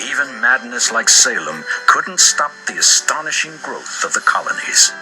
Even madness like Salem couldn't stop the astonishing growth of the colonies.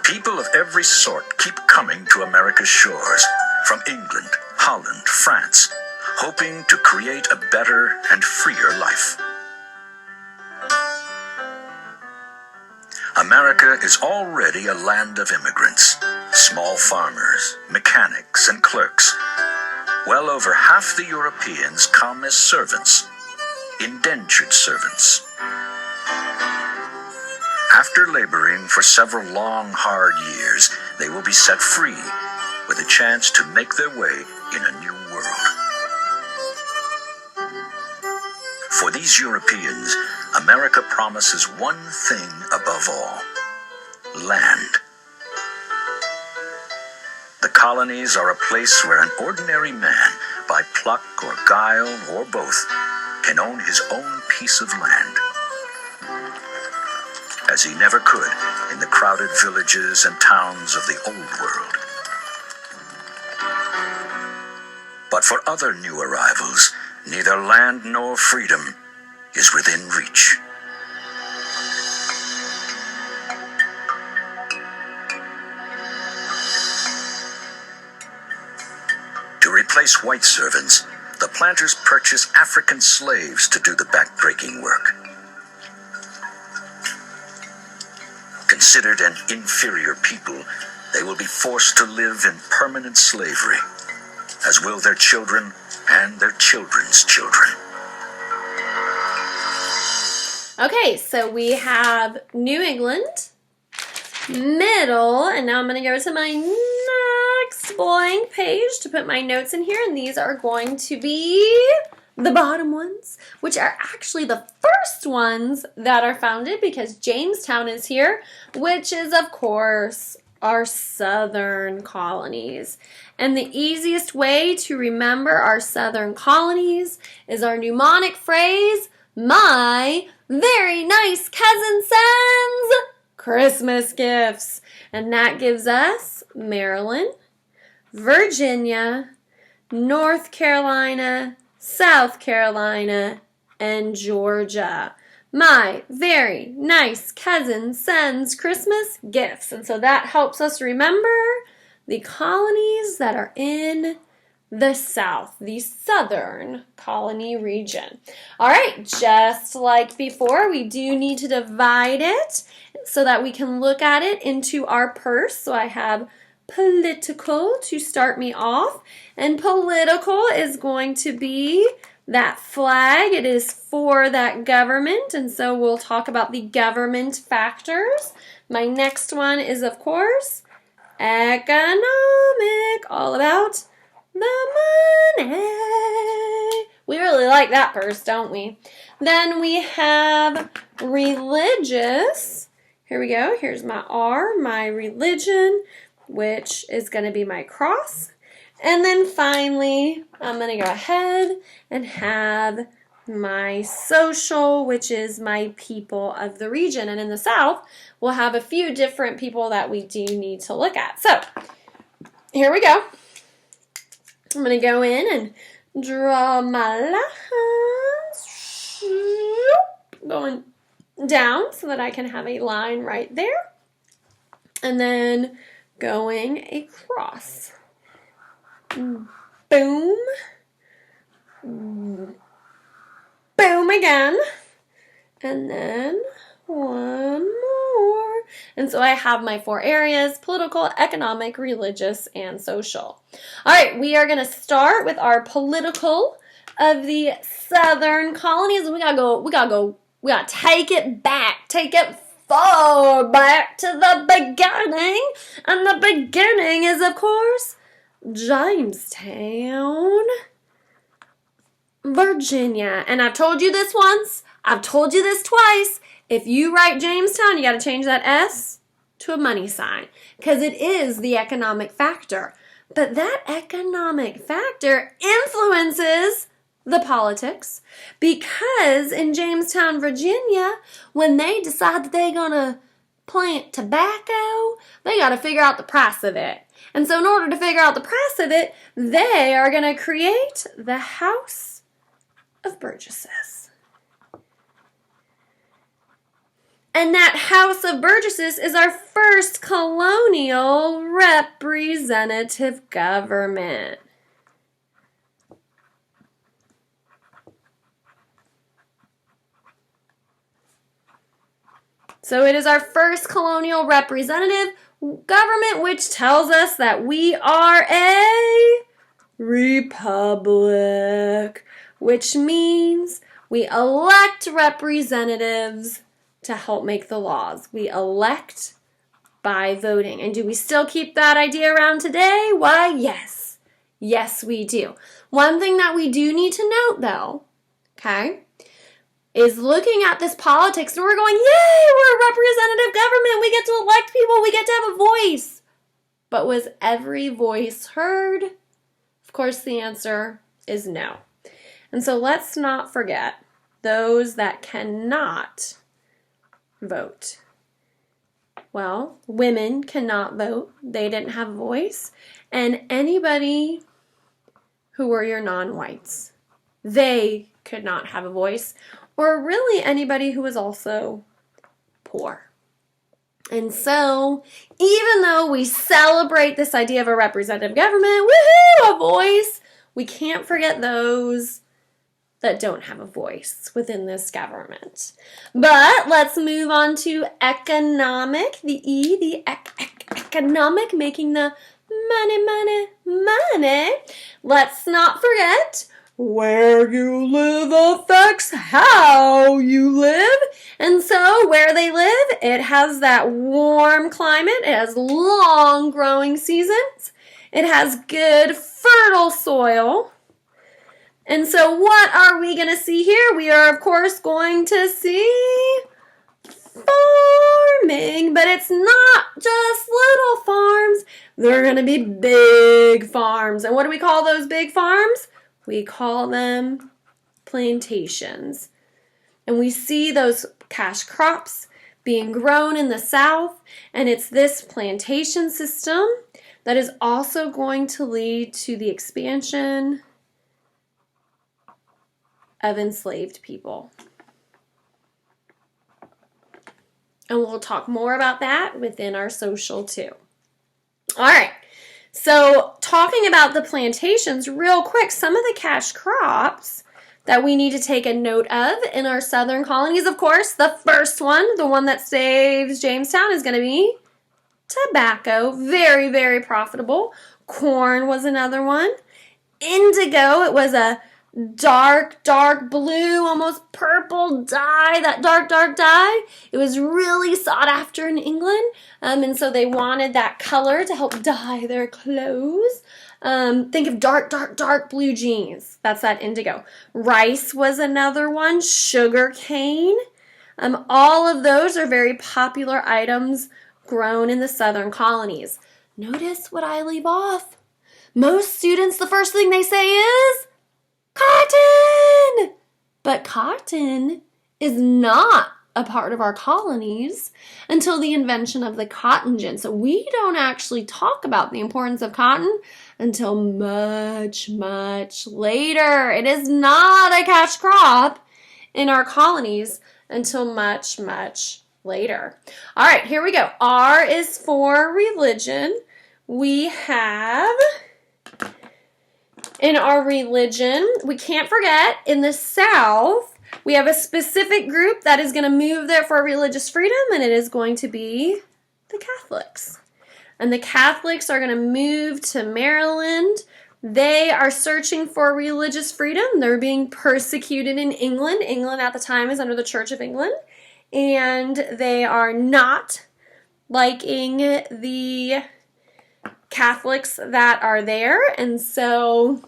People of every sort keep coming to America's shores, from England, Holland, France, hoping to create a better and freer life. America is already a land of immigrants, small farmers, mechanics, and clerks. Well over half the Europeans come as servants, indentured servants. After laboring for several long, hard years, they will be set free with a chance to make their way in a new world. For these Europeans, America promises one thing above all: land. The colonies are a place where an ordinary man, by pluck or guile or both, can own his own piece of land, as he never could in the crowded villages and towns of the Old World. But for other new arrivals, neither land nor freedom is within reach. To replace white servants, the planters purchase African slaves to do the backbreaking work. Considered an inferior people, they will be forced to live in permanent slavery, as will their children and their children's children. Okay, so we have New England, middle, and now I'm going to go to my next blank page to put my notes in here, and these are going to be the bottom ones, which are actually the first ones that are founded because Jamestown is here, which is, of course, our Southern Colonies. And the easiest way to remember our Southern Colonies is our mnemonic phrase, my very nice cousin sends Christmas gifts. And that gives us Maryland, Virginia, North Carolina, South Carolina, and Georgia. My very nice cousin sends Christmas gifts. And so that helps us remember the colonies that are in the South, the Southern Colony region. All right, just like before, we do need to divide it so that we can look at it into our purse. So I have political to start me off, and political is going to be that flag. It is for that government, and so we'll talk about the government factors. My next one is, of course, economic, all about the money. We really like that purse, don't we? Then we have religious. Here we go. Here's my R, my religion, which is going to be my cross. And then finally, I'm going to go ahead and have my social, which is my people of the region. And in the South, we'll have a few different people that we do need to look at. So, here we go. I'm going to go in and draw my lines. Going down so that I can have a line right there. And then going across. Boom. Boom again. And then one more. And so I have my 4 areas: political, economic, religious, and social. All right, we are going to start with our political of the Southern Colonies. We gotta take it back. Take it far back to the beginning. And the beginning is, of course, Jamestown, Virginia. And I've told you this once. I've told you this twice. If you write Jamestown, you got to change that S to a money sign because it is the economic factor. But that economic factor influences the politics because in Jamestown, Virginia, when they decide that they're going to plant tobacco, they got to figure out the price of it. And so in order to figure out the price of it, they are going to create the House of Burgesses. And that House of Burgesses is our first colonial representative government. So it is our first colonial representative government, which tells us that we are a republic, which means we elect representatives to help make the laws. We elect by voting. And do we still keep that idea around today? Why, yes. Yes, we do. One thing that we do need to note, though, okay, is looking at this politics, and we're going, yay, we're a representative government. We get to elect people. We get to have a voice. But was every voice heard? Of course, the answer is no. And so let's not forget those that cannot vote. Well, women cannot vote. They didn't have a voice. And anybody who were your non-whites, they could not have a voice. Or really anybody who was also poor. And so, even though we celebrate this idea of a representative government, woohoo, a voice, we can't forget those that don't have a voice within this government. But let's move on to economic, the E, the economic, making the money. Let's not forget, where you live affects how you live. And so where they live, it has that warm climate. It has long growing seasons. It has good fertile soil. And so what are we going to see here? We are, of course, going to see farming. But it's not just little farms. They're going to be big farms. And what do we call those big farms? We call them plantations. And we see those cash crops being grown in the South. And it's this plantation system that is also going to lead to the expansion of enslaved people. And we'll talk more about that within our social too. All right. So talking about the plantations real quick, some of the cash crops that we need to take a note of in our Southern colonies, of course, the first one, the one that saves Jamestown, is going to be tobacco. Very, very profitable. Corn was another one. Indigo, it was a dark blue, almost purple dye, that dark dye. It was really sought after in England, and so they wanted that color to help dye their clothes. Think of dark blue jeans. That's that indigo. Rice was another one. Sugar cane. All of those are very popular items grown in the Southern colonies. Notice what I leave off. Most students, the first thing they say is cotton! But cotton is not a part of our colonies until the invention of the cotton gin. So we don't actually talk about the importance of cotton until much later. It is not a cash crop in our colonies until much later. All right, here we go. R is for religion. We have... in our religion, we can't forget, in the South, we have a specific group that is going to move there for religious freedom, and it is going to be the Catholics. And the Catholics are going to move to Maryland. They are searching for religious freedom. They're being persecuted in England. England at the time is under the Church of England. And they are not liking the Catholics that are there. And so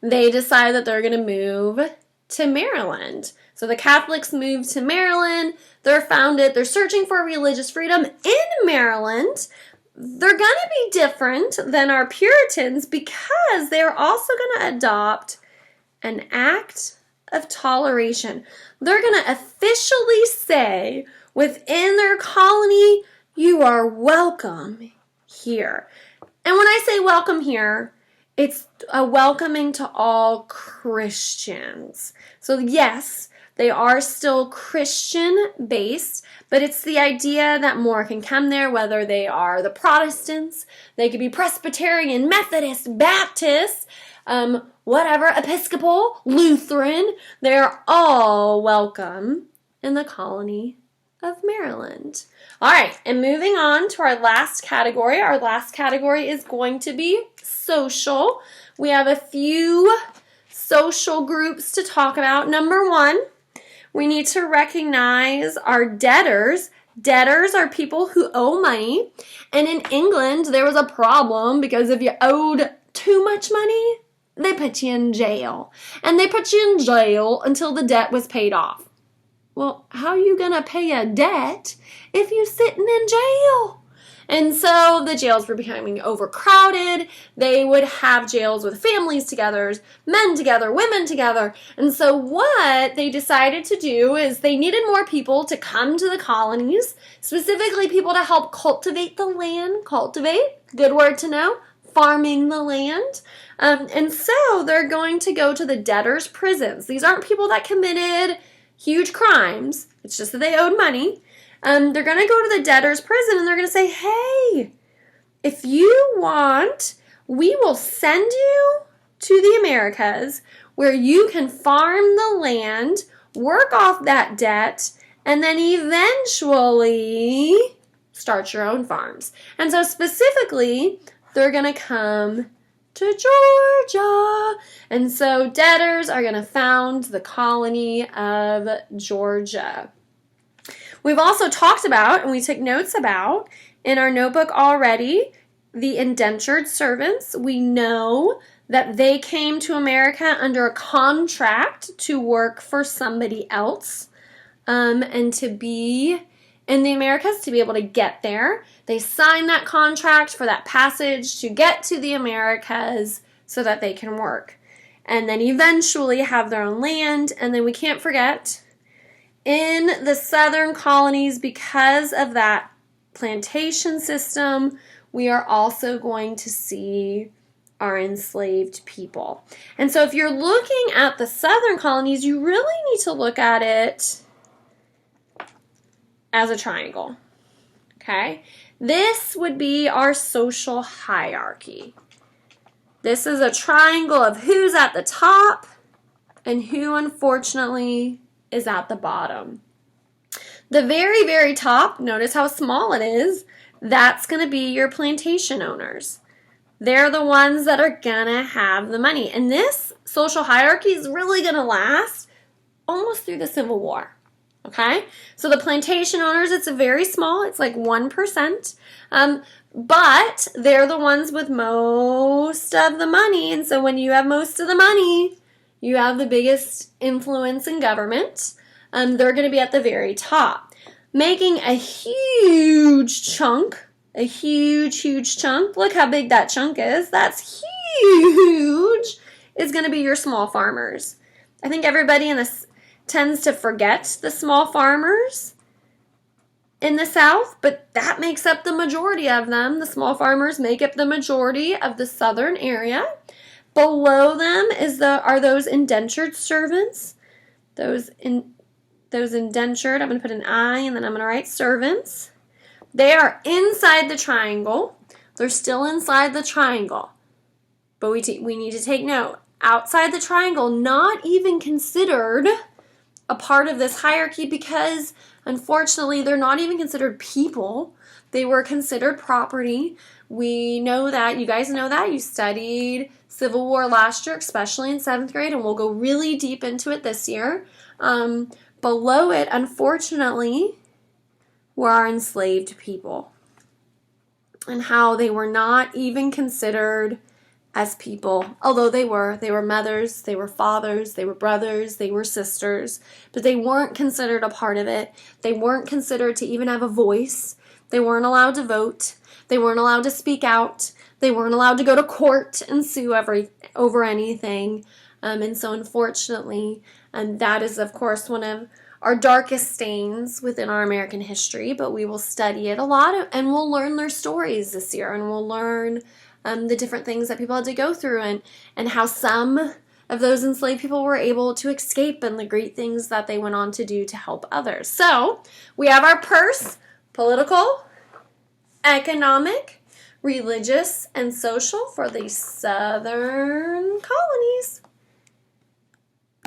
they decide that they're going to move to Maryland. So the Catholics move to Maryland. They're searching for religious freedom in Maryland. They're going to be different than our Puritans because they're also going to adopt an act of toleration. They're going to officially say, within their colony, you are welcome here. And when I say welcome here, it's a welcoming to all Christians. So yes, they are still Christian-based, but it's the idea that more can come there, whether they are the Protestants, they could be Presbyterian, Methodist, Baptist, whatever, Episcopal, Lutheran. They're all welcome in the colony of Maryland. All right, and moving on to our last category. Our last category is going to be social. We have a few social groups to talk about. Number one, we need to recognize our debtors. Debtors are people who owe money. And in England, there was a problem because if you owed too much money, they put you in jail. And they put you in jail until the debt was paid off. Well, how are you going to pay a debt if you're sitting in jail? And so the jails were becoming overcrowded. They would have jails with families together, men together, women together. And so what they decided to do is they needed more people to come to the colonies, specifically people to help cultivate the land. Cultivate, good word to know, farming the land. And so they're going to go to the debtors' prisons. These aren't people that committed huge crimes. It's just that they owed money. They're going to go to the debtor's prison and they're going to say, hey, if you want, we will send you to the Americas where you can farm the land, work off that debt, and then eventually start your own farms. And so specifically, they're going to come to Georgia. And so debtors are going to found the colony of Georgia. We've also talked about, and we took notes about, in our notebook already, the indentured servants. We know that they came to America under a contract to work for somebody else and to be in the Americas, to be able to get there. They signed that contract for that passage to get to the Americas so that they can work. And then eventually have their own land. And then we can't forget, in the Southern Colonies, because of that plantation system, we are also going to see our enslaved people. And so if you're looking at the Southern Colonies, you really need to look at it as a triangle. Okay? This would be our social hierarchy. This is a triangle of who's at the top and who, unfortunately, is at the bottom. The very, very top, notice how small it is, that's going to be your plantation owners. They're the ones that are going to have the money. And this social hierarchy is really going to last almost through the Civil War. Okay? So the plantation owners, it's very small. It's like 1%. But they're the ones with most of the money. And so when you have most of the money, you have the biggest influence in government. They're going to be at the very top. Making a huge chunk. A huge, huge chunk. Look how big that chunk is. That's huge. Is going to be your small farmers. I think everybody in this tends to forget the small farmers in the South, but that makes up the majority of them. The small farmers make up the majority of the southern area. Below them are those indentured servants. Those indentured, I'm going to put an I and then I'm going to write servants. They are inside the triangle. They're still inside the triangle. But we need to take note. Outside the triangle, not even considered a part of this hierarchy because, unfortunately, they're not even considered people. They were considered property. We know that. You guys know that. You studied Civil War last year, especially in 7th grade, and we'll go really deep into it this year. Below it, unfortunately, were our enslaved people and how they were not even considered as people, although they were mothers, they were fathers, they were brothers, they were sisters, but they weren't considered a part of it. They weren't considered to even have a voice. They weren't allowed to vote. They weren't allowed to speak out. They weren't allowed to go to court and sue over anything. And so unfortunately, and that is of course one of our darkest stains within our American history, but we will study it a lot, and we'll learn their stories this year, and we'll learn the different things that people had to go through, and how some of those enslaved people were able to escape, and the great things that they went on to do to help others. So we have our purse: political, economic, religious, and social for the Southern Colonies.